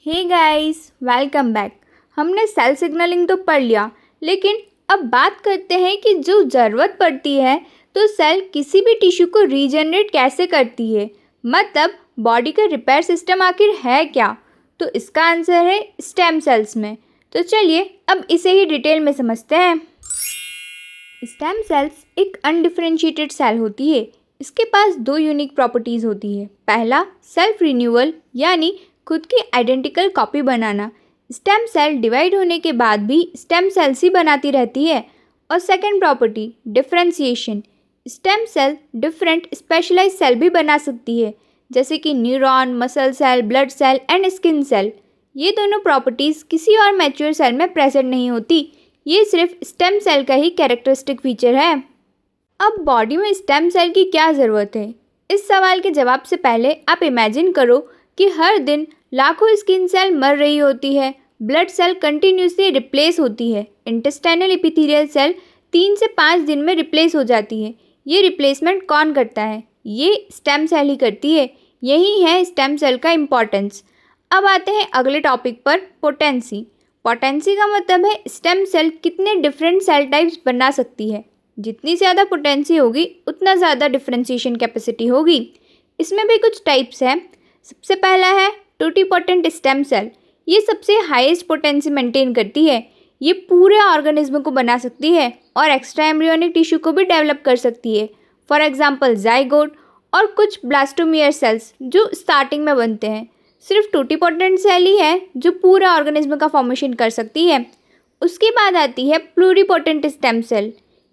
हे guys, welcome back. हमने cell signalling तो पढ़ लिया, लेकिन अब बात करते हैं कि जो ज़रूरत पड़ती है तो सेल किसी भी टिश्यू को रीजनरेट कैसे करती है। मतलब बॉडी का रिपेयर सिस्टम आखिर है क्या? तो इसका आंसर है स्टेम सेल्स में। तो चलिए अब इसे ही डिटेल में समझते हैं। स्टेम सेल्स एक अनडिफरेंशिएटेड सेल होती है। इसके पास दो यूनिक प्रॉपर्टीज़ होती है। पहला, सेल्फ रिन्यूअल यानी खुद की आइडेंटिकल कॉपी बनाना। स्टेम सेल डिवाइड होने के बाद भी स्टेम सेल्स ही बनाती रहती है। और second property, differentiation. Stem cell different specialise cell भी बना सकती है, जैसे कि neuron, muscle cell, blood cell and skin cell. ये दोनों प्रॉपर्टीज़ किसी और मैच्योर सेल में प्रेजेंट नहीं होती। ये सिर्फ स्टेम सेल का ही कैरेक्टरिस्टिक फीचर है। अब बॉडी में स्टेम सेल की क्या ज़रूरत है? इस सवाल के जवाब से पहले आप इमेजिन करो कि हर दिन लाखों स्किन सेल मर रही होती है, ब्लड सेल कंटिन्यूसली रिप्लेस होती है, इंटेस्टाइनल एपिथेलियल सेल 3 से 5 दिन में रिप्लेस हो जाती है। ये रिप्लेसमेंट कौन करता है? ये स्टेम सेल ही करती है। यही है स्टेम सेल का इम्पॉर्टेंस। अब आते हैं अगले टॉपिक पर, पोटेंसी। पोटेंसी का मतलब है स्टेम सेल कितने डिफरेंट सेल टाइप्स बना सकती है। जितनी ज़्यादा पोटेंसी होगी उतना ज़्यादा डिफरेंशिएशन कैपेसिटी होगी। इसमें भी कुछ टाइप्स हैं। सबसे पहला है टोटिपोटेंट स्टेम सेल। ये सबसे हाईएस्ट पोटेंसी मेंटेन करती है। ये पूरे ऑर्गेनिज्म को बना सकती है और एक्स्ट्रा एम्ब्रियोनिक टिश्यू को भी डेवलप कर सकती है। फॉर एग्जांपल जाइगोट और कुछ ब्लास्टोमियर सेल्स जो स्टार्टिंग में बनते हैं। सिर्फ टोटिपोटेंट सेल ही है जो पूरे ऑर्गेनिज्म का फॉर्मेशन कर सकती है। उसके बाद आती है प्लूरिपोटेंट स्टेम सेल।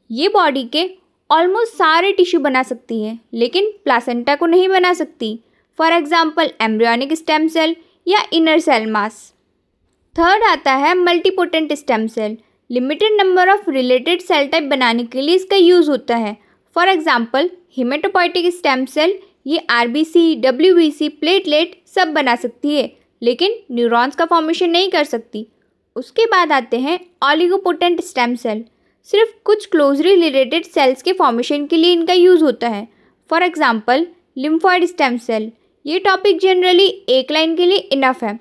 ये बॉडी के ऑलमोस्ट सारे टिश्यू बना सकती है, लेकिन प्लासेंटा को नहीं बना सकती। For example embryonic stem cell या इनर सेल मास। थर्ड आता है multipotent stem cell. Limited number of related cell type बनाने के लिए इसका यूज़ होता है। For example hematopoietic stem cell, ये आरबीसी, डब्ल्यूबीसी, प्लेटलेट सब बना सकती है, लेकिन न्यूरॉन्स का फॉर्मेशन नहीं कर सकती। उसके बाद आते हैं ऑलिगोपोटेंट स्टेम सेल। सिर्फ कुछ क्लोजली रिलेटेड सेल्स के फॉर्मेशन के लिए इनका यूज़ होता है। For example lymphoid stem cell. ये टॉपिक जनरली एक लाइन के लिए इनफ है।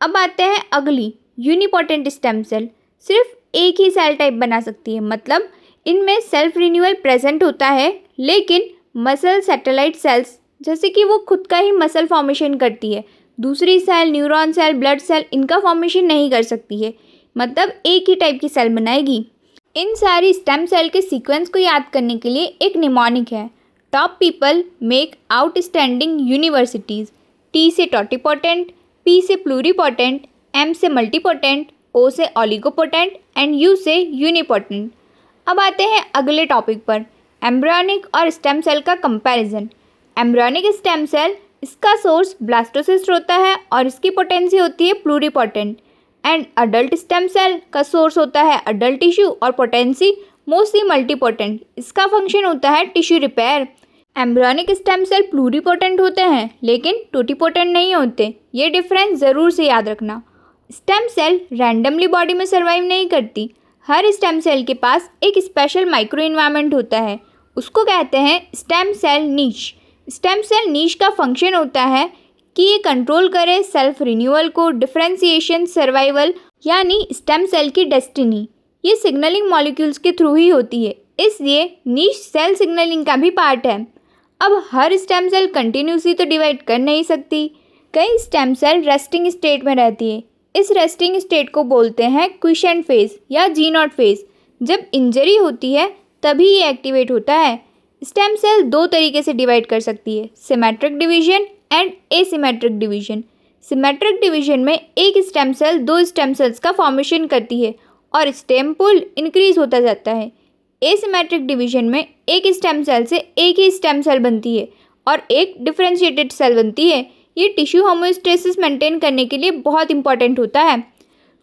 अब आते हैं अगली, यूनिपोटेंट स्टेम सेल। सिर्फ एक ही सेल टाइप बना सकती है, मतलब इनमें सेल्फ रिन्यूअल प्रेजेंट होता है, लेकिन मसल सैटेलाइट सेल्स जैसे कि वो खुद का ही मसल फॉर्मेशन करती है, दूसरी cell, neuron cell, blood cell इनका फॉर्मेशन नहीं कर सकती है। मतलब एक ही टाइप की सेल बनाएगी। इन सारी स्टेम सेल के सीक्वेंस को याद करने के लिए एक निमोनिक है, top people make outstanding universities. T से टोटिपोटेंट, पी से प्लूरिपोटेंट, एम से मल्टीपोटेंट, ओ से ऑलिगोपोटेंट एंड यू से यूनिपोटेंट। अब आते हैं अगले टॉपिक पर, एम्ब्रियोनिक और स्टेम सेल का कंपैरिजन। एम्ब्रियोनिक स्टेम सेल, इसका सोर्स ब्लास्टोसिस्ट होता है और इसकी पोटेंसी होती है pluripotent. And adult stem cell का सोर्स होता है अडल्ट टिश्यू और पोटेंसी मोस्टली मल्टीपोटेंट। इसका फंक्शन होता है tissue repair. Embryonic stem cell pluripotent होते हैं, लेकिन टोटिपोटेंट नहीं होते। ये डिफरेंस ज़रूर से याद रखना। स्टेम सेल रैंडमली बॉडी में सर्वाइव नहीं करती। हर स्टेम सेल के पास एक स्पेशल माइक्रो इन्वायरमेंट होता है, उसको कहते हैं स्टेम सेल नीश। स्टेम सेल नीश का फंक्शन होता है कि ये कंट्रोल करे सेल्फ रिन्यूअल को, डिफरेंशिएशन, सर्वाइवल, यानी स्टेम सेल की डेस्टिनी ये सिग्नलिंग मॉलिक्यूल्स के थ्रू ही होती है। इसलिए नीश सेल सिग्नलिंग का भी पार्ट है। अब हर स्टेम सेल कंटिन्यूसली तो डिवाइड कर नहीं सकती। कई स्टेम सेल रेस्टिंग स्टेट में रहती है। इस रेस्टिंग स्टेट को बोलते हैं क्विसेंट फेज या जी नॉट फेज। जब इंजरी होती है तभी ये एक्टिवेट होता है। स्टेम सेल दो तरीके से डिवाइड कर सकती है, symmetric division and asymmetric division. Symmetric division में एक स्टेम सेल दो स्टेम सेल्स का फॉर्मेशन करती है और स्टेम पुल इंक्रीज होता जाता है। एसिमेट्रिक डिवीजन में एक स्टेम सेल से एक ही स्टेम सेल बनती है और एक डिफरेंशिएटेड सेल बनती है। ये टिश्यू होमोस्टेसिस मेंटेन करने के लिए बहुत इंपॉर्टेंट होता है।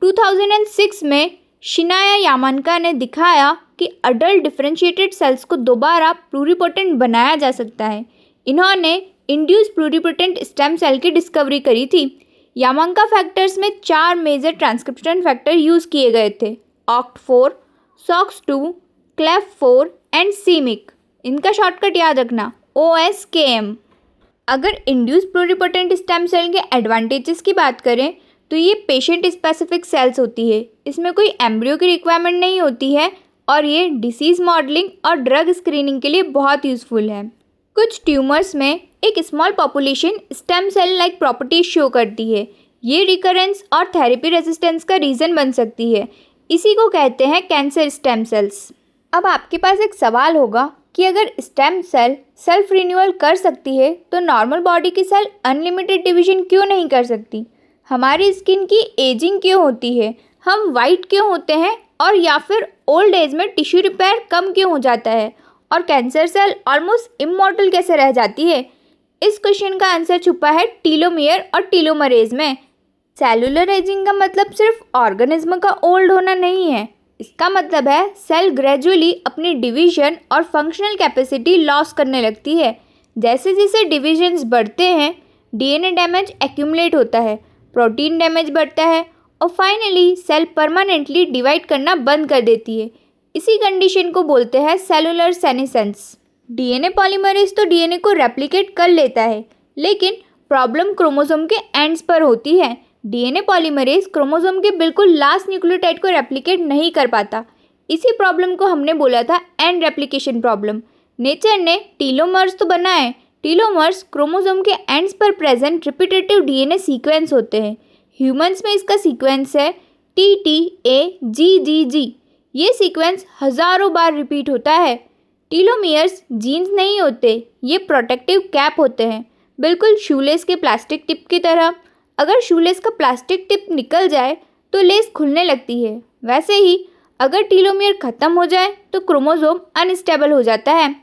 2006 में शिनाया यामानका ने दिखाया कि अडल्ट डिफरेंशिएटेड सेल्स को दोबारा प्लूरिपोटेंट बनाया जा सकता है। इन्होंने इंड्यूस प्लूरिपोटेंट स्टेम सेल की डिस्कवरी करी थी। यामानका फैक्टर्स में 4 मेजर ट्रांसक्रिप्शन फैक्टर यूज़ किए गए थे, OCT4, SOX2, CLEF4 and CMYC। इनका शॉर्टकट याद रखना, OSKM। अगर इंड्यूस प्लूरिपोटेंट स्टेम सेल के एडवांटेजेस की बात करें तो ये पेशेंट स्पेसिफिक सेल्स होती है। इसमें कोई एम्ब्रियो की रिक्वायरमेंट नहीं होती है और ये डिसीज़ मॉडलिंग और ड्रग स्क्रीनिंग के लिए बहुत यूज़फुल है। कुछ ट्यूमर्स में एक small population stem cell like properties show करती है। ये रिकरेंस और थेरेपी रेजिस्टेंस का रीज़न बन सकती है। इसी को कहते हैं कैंसर स्टेम सेल्स। अब आपके पास एक सवाल होगा कि अगर स्टेम सेल सेल्फ रिन्यूअल कर सकती है तो नॉर्मल बॉडी की सेल अनलिमिटेड डिवीजन क्यों नहीं कर सकती? हमारी स्किन की एजिंग क्यों होती है? हम वाइट क्यों होते हैं? और या फिर ओल्ड एज में टिश्यू रिपेयर कम क्यों हो जाता है? और कैंसर सेल ऑलमोस्ट इमॉर्टल कैसे रह जाती है? इस क्वेश्चन का आंसर छुपा है टीलोमियर और टीलोमरेज में। सेलुलर एजिंग का मतलब सिर्फ ऑर्गेनिज्म का ओल्ड होना नहीं है। इसका मतलब है सेल ग्रेजुअली अपनी डिवीजन और फंक्शनल कैपेसिटी लॉस करने लगती है। जैसे जैसे डिविजन्स बढ़ते हैं डीएनए डैमेज एक्यूमुलेट होता है, प्रोटीन डैमेज बढ़ता है और फाइनली सेल परमानेंटली डिवाइड करना बंद कर देती है। इसी कंडीशन को बोलते हैं सेलुलर सेनेसेंस। डीएनए पॉलीमरेज तो डीएनए को रेप्लिकेट कर लेता है, लेकिन प्रॉब्लम क्रोमोसोम के एंड्स पर होती है। डीएनए पॉलीमरेज क्रोमोसोम के बिल्कुल लास्ट न्यूक्लियोटाइड को रेप्लिकेट नहीं कर पाता। इसी प्रॉब्लम को हमने बोला था एंड रेप्लिकेशन प्रॉब्लम। नेचर ने टीलोमर्स तो बनाए। टीलोमर्स क्रोमोसोम के एंड्स पर प्रेजेंट रिपीटेटिव डीएनए सीक्वेंस होते हैं। ह्यूमंस में इसका सीक्वेंस है TTAGGG। ये सीक्वेंस हज़ारों बार रिपीट होता है। टीलोमियर्स जीन्स नहीं होते, ये प्रोटेक्टिव कैप होते हैं, बिल्कुल शूलेस के प्लास्टिक टिप की तरह। अगर शूलेस का प्लास्टिक टिप निकल जाए तो लेस खुलने लगती है। वैसे ही अगर टीलोमियर ख़त्म हो जाए तो क्रोमोसोम अनस्टेबल हो जाता है।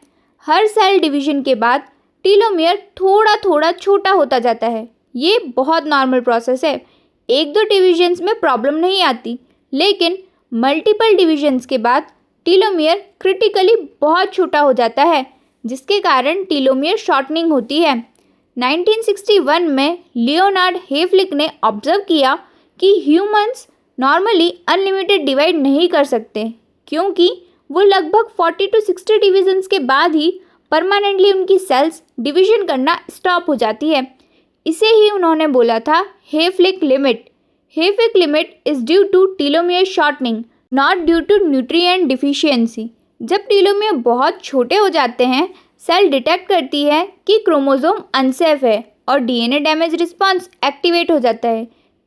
हर सेल डिवीजन के बाद टीलोमियर थोड़ा थोड़ा छोटा होता जाता है। ये बहुत नॉर्मल प्रोसेस है। एक दो डिविजन्स में प्रॉब्लम नहीं आती, लेकिन मल्टीपल डिविजन्स के बाद टीलोमियर क्रिटिकली बहुत छोटा हो जाता है, जिसके कारण टीलोमियर शॉर्टनिंग होती है। 1961 में लियोनार्ड हेफ्लिक ने ऑब्जर्व किया कि ह्यूमंस नॉर्मली अनलिमिटेड डिवाइड नहीं कर सकते, क्योंकि वो लगभग 40 to 60 डिविजन्स के बाद ही परमानेंटली उनकी सेल्स डिवीजन करना स्टॉप हो जाती है। इसे ही उन्होंने बोला था Hayflick limit. Hayflick limit is due to telomere shortening, not due to nutrient deficiency. जब टीलोमियर बहुत छोटे हो जाते हैं, सेल डिटेक्ट करती है कि क्रोमोसोम अनसेफ है और डीएनए डैमेज रिस्पॉन्स एक्टिवेट हो जाता है।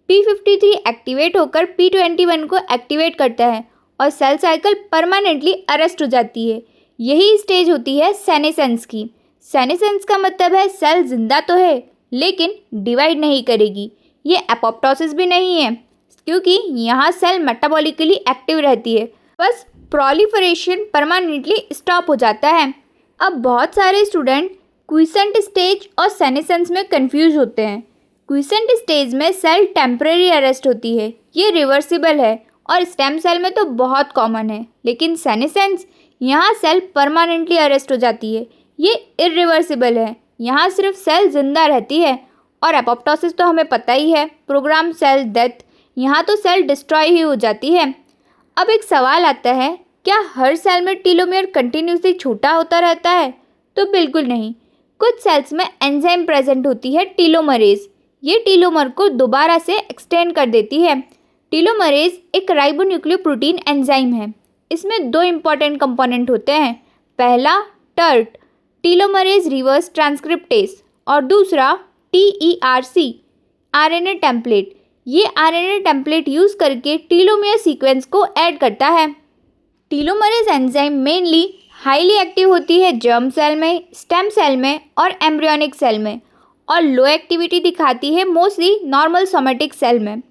P53 एक्टिवेट होकर P21 को एक्टिवेट करता है और सेल साइकिल परमानेंटली अरेस्ट हो जाती है। यही स्टेज होती है सेनेसेंस की। सेनेसेंस का मतलब है सेल जिंदा तो है, लेकिन डिवाइड नहीं करेगी। ये एपोप्टोसिस भी नहीं है, क्योंकि यहाँ सेल मेटाबॉलिकली एक्टिव रहती है। बस प्रोलिफरेशन परमानेंटली स्टॉप हो जाता है। अब बहुत सारे स्टूडेंट क्विसेंट स्टेज और सेनेसेंस में कंफ्यूज होते हैं। क्विसेंट स्टेज में सेल टेम्परेरी अरेस्ट होती है, ये रिवर्सिबल है और स्टेम सेल में तो बहुत कॉमन है। लेकिन सेनेसेंस, यहाँ सेल परमानेंटली अरेस्ट हो जाती है, ये इरिवर्सिबल है। यहाँ सिर्फ सेल जिंदा रहती है। और एपोप्टोसिस तो हमें पता ही है, प्रोग्राम सेल डेथ। यहाँ तो सेल डिस्ट्रॉय ही हो जाती है। अब एक सवाल आता है, क्या हर सेल में टीलोमियर कंटिन्यूसली छोटा होता रहता है? तो बिल्कुल नहीं। कुछ सेल्स में एंजाइम प्रेजेंट होती है टीलोमरेज। ये टीलोमर को दोबारा से एक्सटेंड कर देती है। टीलोमरेज एक राइबोन्यूक्लियोप्रोटीन एंजाइम है। इसमें दो इम्पॉर्टेंट कंपोनेंट होते हैं। पहला टर्ट, टीलोमरेज रिवर्स ट्रांसक्रिप्टेस, और दूसरा TERC, आरएनए टेम्पलेट। ये आरएनए टेम्पलेट यूज़ करके टीलोमियर सीक्वेंस को ऐड करता है। Telomerase enzyme mainly highly active होती है जर्म सेल में, स्टेम सेल में और एम्ब्रियोनिक सेल में, और लो एक्टिविटी दिखाती है मोस्टली नॉर्मल सोमेटिक सेल में।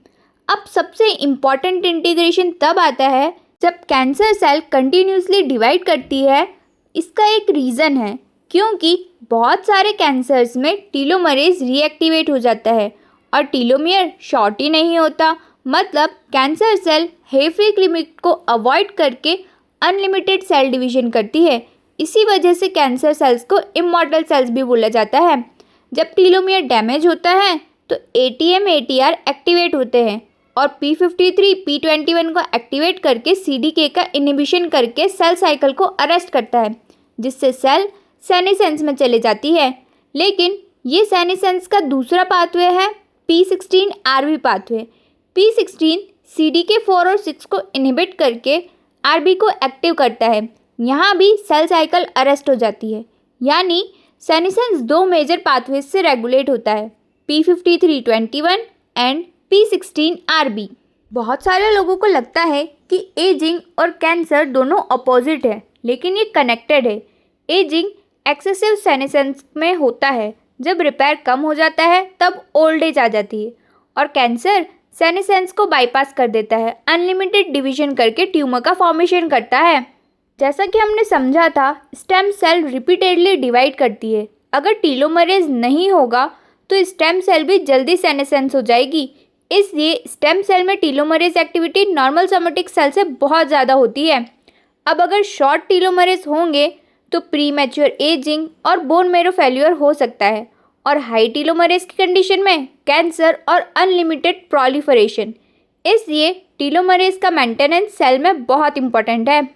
अब सबसे इम्पॉर्टेंट इंटीग्रेशन तब आता है जब कैंसर सेल कंटिन्यूसली डिवाइड करती है। इसका एक रीज़न है, क्योंकि बहुत सारे कैंसर्स में टीलोमरेज रीएक्टिवेट हो जाता है और टीलोमियर शॉर्ट ही नहीं होता। मतलब कैंसर सेल हेफ्लिक लिमिट को अवॉइड करके अनलिमिटेड सेल डिवीजन करती है। इसी वजह से कैंसर सेल्स को इमॉर्टल सेल्स भी बोला जाता है। जब टीलोमियर डैमेज होता है तो ATM ATR एक्टिवेट होते हैं और P53 P21 को एक्टिवेट करके CDK का इनिबिशन करके सेल साइकिल को अरेस्ट करता है, जिससे सेल सेनेसेंस में चले जाती है। लेकिन ये सेनेसेंस का दूसरा पाथवे है P16RB पाथवे। P16 CDK4 और 6 को इनहिबिट करके RB को एक्टिव करता है। यहाँ भी सेल साइकिल अरेस्ट हो जाती है, यानी सेनेसेंस दो मेजर पाथवेज से रेगुलेट होता है, P5321 एंड P16RB। बहुत सारे लोगों को लगता है कि एजिंग और कैंसर दोनों अपोजिट है, लेकिन ये कनेक्टेड है। एजिंग एक्सेसिव सेनेसेंस में होता है, जब रिपेयर कम हो जाता है तब ओल्ड एज आ जाती है, और कैंसर सेनेसेंस को बाईपास कर देता है, अनलिमिटेड डिवीजन करके ट्यूमर का फॉर्मेशन करता है। जैसा कि हमने समझा था, स्टेम सेल रिपीटेडली डिवाइड करती है। अगर टीलोमरेज नहीं होगा तो स्टेम सेल भी जल्दी सेनेसेंस हो जाएगी, इसलिए स्टेम सेल में telomerase activity normal somatic cell से बहुत ज़्यादा होती है। अब अगर शॉर्ट टीलोमरेज होंगे तो प्रीमैच्योर एजिंग और बोन मैरो फेल्यूर हो सकता है, और हाई टीलोमरेज की कंडीशन में कैंसर और अनलिमिटेड प्रोलिफरेशन। इसलिए टीलोमरेज का मेंटेनेंस सेल में बहुत इंपॉर्टेंट है।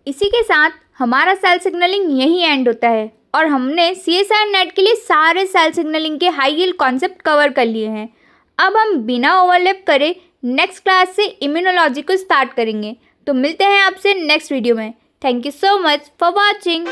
इसी के साथ हमारा सेल सिग्नलिंग यहीं एंड होता है, और हमने CSIR नेट के लिए सारे सेल सिग्नलिंग के हाई यील्ड कॉन्सेप्ट कवर कर लिए हैं। अब हम बिना ओवरलैप करे नेक्स्ट क्लास से इम्यूनोलॉजी को स्टार्ट करेंगे। तो मिलते हैं आपसे नेक्स्ट वीडियो में। Thank you so much for watching.